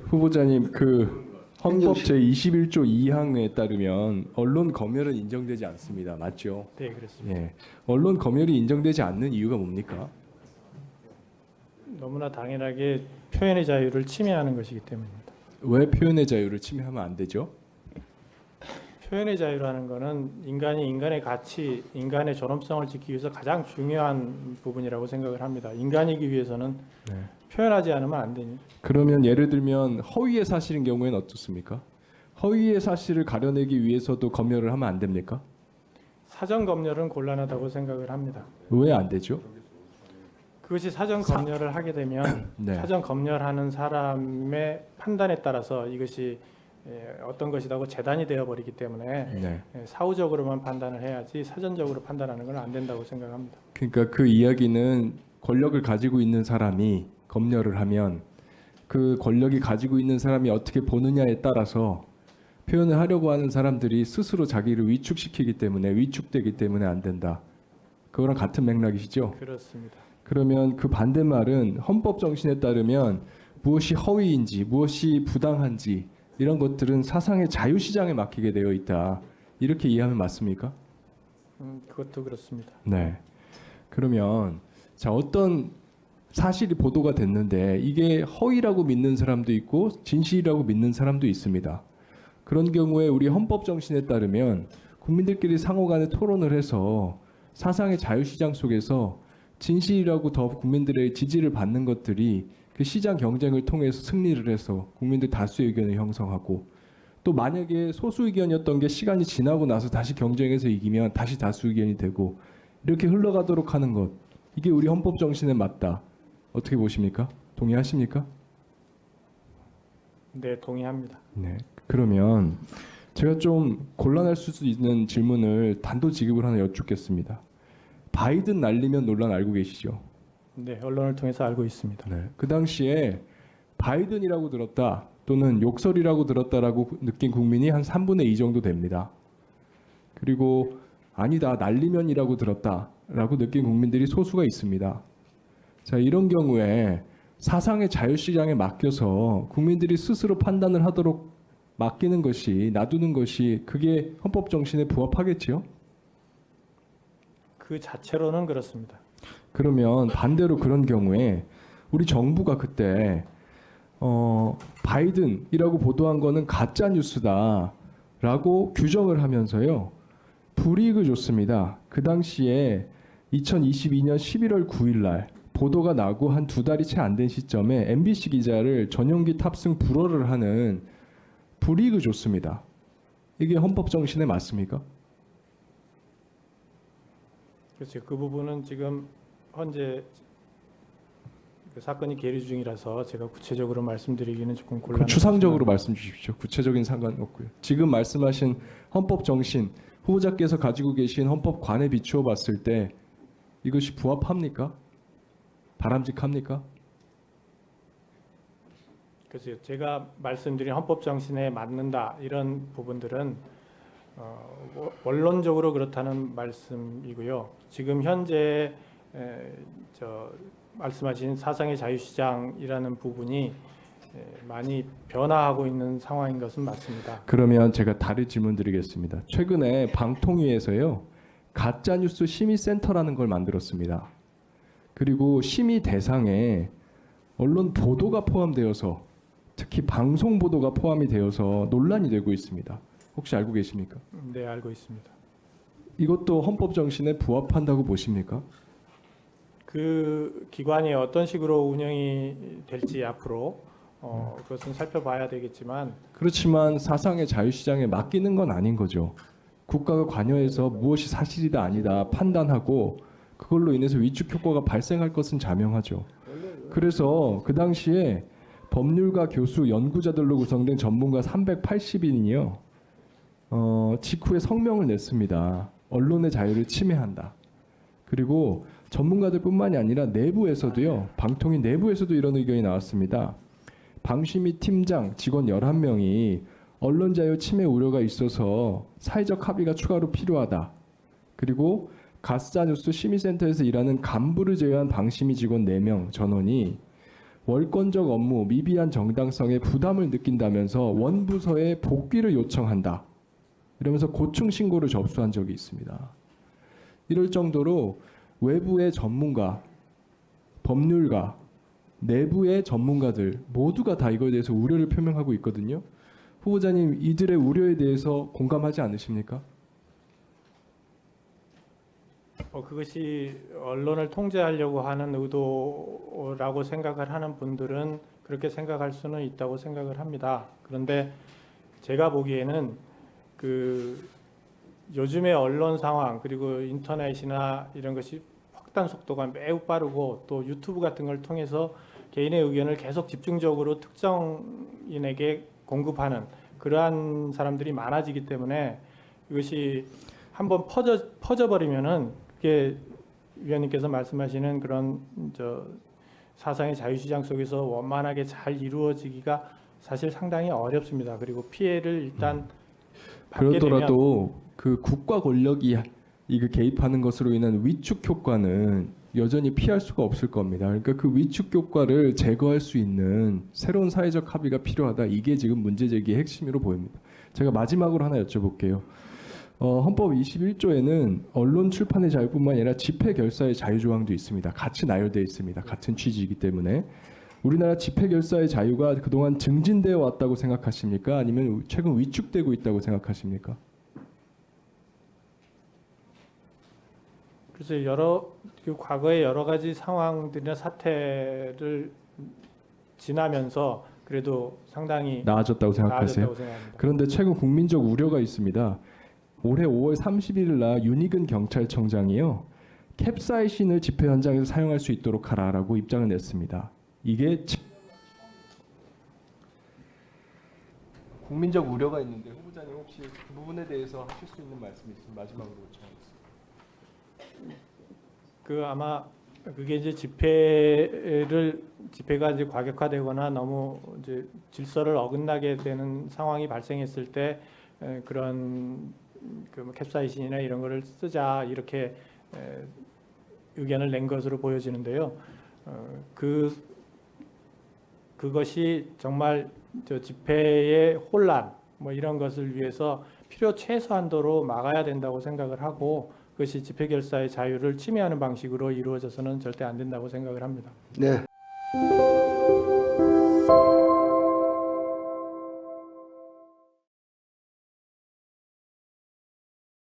후보자님, 그 헌법 제21조 2항에 따르면 언론 검열은 인정되지 않습니다. 맞죠? 네, 그렇습니다. 예. 언론 검열이 인정되지 않는 이유가 뭡니까? 너무나 당연하게 표현의 자유를 침해하는 것이기 때문입니다. 왜 표현의 자유를 침해하면 안 되죠? 표현의 자유라는 것은 인간이 인간의 가치, 인간의 존엄성을 지키기 위해서 가장 중요한 부분이라고 생각을 합니다. 인간이기 위해서는 네. 표현하지 않으면 안 되니. 그러면 예를 들면 허위의 사실인 경우에는 어떻습니까? 허위의 사실을 가려내기 위해서도 검열을 하면 안 됩니까? 사전 검열은 곤란하다고 생각을 합니다. 왜 안 되죠? 그것이 사전 검열을 하게 되면 네. 사전 검열하는 사람의 판단에 따라서 이것이 어떤 것이라고 재단이 되어버리기 때문에 네. 사후적으로만 판단을 해야지 사전적으로 판단하는 건 안 된다고 생각합니다. 그러니까 그 이야기는 권력을 가지고 있는 사람이 검열을 하면 그 권력이 가지고 있는 사람이 어떻게 보느냐에 따라서 표현을 하려고 하는 사람들이 스스로 자기를 위축시키기 때문에 위축되기 때문에 안 된다. 그거랑 같은 맥락이시죠? 그렇습니다. 그러면 그 반대말은 헌법 정신에 따르면 무엇이 허위인지 무엇이 부당한지 이런 것들은 사상의 자유시장에 맡기게 되어 있다. 이렇게 이해하면 맞습니까? 그것도 그렇습니다. 네. 그러면 자 어떤 사실이 보도가 됐는데 이게 허위라고 믿는 사람도 있고 진실이라고 믿는 사람도 있습니다. 그런 경우에 우리 헌법 정신에 따르면 국민들끼리 상호간에 토론을 해서 사상의 자유시장 속에서 진실이라고 더 국민들의 지지를 받는 것들이 그 시장 경쟁을 통해서 승리를 해서 국민들 다수 의견을 형성하고 또 만약에 소수 의견이었던 게 시간이 지나고 나서 다시 경쟁에서 이기면 다시 다수 의견이 되고 이렇게 흘러가도록 하는 것 이게 우리 헌법 정신에 맞다. 어떻게 보십니까? 동의하십니까? 네, 동의합니다. 네. 그러면 제가 좀 곤란할 수도 있는 질문을 단도직입으로 하나 여쭙겠습니다. 바이든 날리면 논란 알고 계시죠? 네, 언론을 통해서 알고 있습니다. 네. 그 당시에 바이든이라고 들었다 또는 욕설이라고 들었다라고 느낀 국민이 한 3분의 2 정도 됩니다. 그리고 아니다 날리면이라고 들었다라고 느낀 국민들이 소수가 있습니다. 자 이런 경우에 사상의 자유시장에 맡겨서 국민들이 스스로 판단을 하도록 맡기는 것이 놔두는 것이 그게 헌법 정신에 부합하겠지요? 그 자체로는 그렇습니다. 그러면 반대로 그런 경우에 우리 정부가 그때 바이든이라고 보도한 거는 가짜 뉴스다라고 규정을 하면서요 불이익을 줬습니다. 그 당시에 2022년 11월 9일 날 보도가 나고 한 2달이 채 안 된 시점에 MBC 기자를 전용기 탑승 불허를 하는 불이익을 줬습니다. 이게 헌법 정신에 맞습니까? 그렇죠. 그 부분은 지금 현재 그 사건이 계류 중이라서 제가 구체적으로 말씀드리기는 조금 그 곤란합니다. 추상적으로 말씀 주십시오. 구체적인 상관없고요. 지금 말씀하신 헌법 정신 후보자께서 가지고 계신 헌법관에 비추어 봤을 때 이것이 부합합니까? 바람직합니까? 그래서 제가 말씀드린 헌법 정신에 맞는다 이런 부분들은 원론적으로 그렇다는 말씀이고요. 지금 현재 말씀하신 사상의 자유시장이라는 부분이 많이 변화하고 있는 상황인 것은 맞습니다. 그러면 제가 다른 질문 드리겠습니다. 최근에 방통위에서요. 가짜뉴스 심의센터라는 걸 만들었습니다. 그리고 심의 대상에 언론 보도가 포함되어서 특히 방송 보도가 포함이 되어서 논란이 되고 있습니다. 혹시 알고 계십니까? 네, 알고 있습니다. 이것도 헌법 정신에 부합한다고 보십니까? 그 기관이 어떤 식으로 운영이 될지 앞으로 그것은 살펴봐야 되겠지만 그렇지만 사상의 자유시장에 맡기는 건 아닌 거죠. 국가가 관여해서 무엇이 사실이다 아니다 판단하고 그걸로 인해서 위축 효과가 발생할 것은 자명하죠. 그래서 그 당시에 법률가 교수 연구자들로 구성된 전문가 380인이요. 직후에 성명을 냈습니다. 언론의 자유를 침해한다. 그리고 전문가들뿐만이 아니라 내부에서도요. 방통위 내부에서도 이런 의견이 나왔습니다. 방심위 팀장 직원 11명이 언론 자유 침해 우려가 있어서 사회적 합의가 추가로 필요하다. 그리고 가짜뉴스 심의센터에서 일하는 간부를 제외한 방심위 직원 4명 전원이 월권적 업무 미비한 정당성에 부담을 느낀다면서 원부서에 복귀를 요청한다. 이러면서 고충 신고를 접수한 적이 있습니다. 이럴 정도로 외부의 전문가, 법률가, 내부의 전문가들 모두가 다 이거에 대해서 우려를 표명하고 있거든요. 후보자님, 이들의 우려에 대해서 공감하지 않으십니까? 그것이 언론을 통제하려고 하는 의도라고 생각을 하는 분들은 그렇게 생각할 수는 있다고 생각을 합니다. 그런데 제가 보기에는 그 요즘의 언론 상황 그리고 인터넷이나 이런 것이 확단 속도가 매우 빠르고 또 유튜브 같은 걸 통해서 개인의 의견을 계속 집중적으로 특정인에게 공급하는 그러한 사람들이 많아지기 때문에 이것이 한번 퍼져버리면은 그게 위원님께서 말씀하시는 그런 사상의 자유시장 속에서 원만하게 잘 이루어지기가 사실 상당히 어렵습니다. 그리고 피해를 일단 받게 되면 그렇더라도 그 국가 권력이 이거 개입하는 것으로 인한 위축 효과는 여전히 피할 수가 없을 겁니다. 그러니까 그 위축 효과를 제거할 수 있는 새로운 사회적 합의가 필요하다. 이게 지금 문제 제기의 핵심으로 보입니다. 제가 마지막으로 하나 여쭤볼게요. 헌법 21조에는 언론 출판의 자유뿐만 아니라 집회 결사의 자유 조항도 있습니다. 같이 나열되어 있습니다. 같은 취지이기 때문에 우리나라 집회 결사의 자유가 그동안 증진되어 왔다고 생각하십니까? 아니면 최근 위축되고 있다고 생각하십니까? 그래서 과거의 여러 가지 상황들이나 사태를 지나면서 그래도 상당히 나아졌다고 생각하세요? 나아졌다고 생각합니다. 그런데 최근 국민적 우려가 있습니다. 올해 5월 31일 날 윤희근 경찰청장이요. 캡사이신을 집회 현장에서 사용할 수 있도록 하라라고 입장을 냈습니다. 이게 국민적 우려가 있는데 후보자님 혹시 그 부분에 대해서 하실 수 있는 말씀이 있으면 마지막으로 요청하겠습니다. 아마 그게 이제 집회가 이제 과격화되거나 너무 이제 질서를 어긋나게 되는 상황이 발생했을 때 그런 캡사이신이나 이런 거를 쓰자 이렇게 의견을 낸 것으로 보여지는데요. 그것이 정말 집회의 혼란 뭐 이런 것을 위해서 필요 최소한도로 막아야 된다고 생각을 하고 그것이 집회 결사의 자유를 침해하는 방식으로 이루어져서는 절대 안 된다고 생각을 합니다. 네,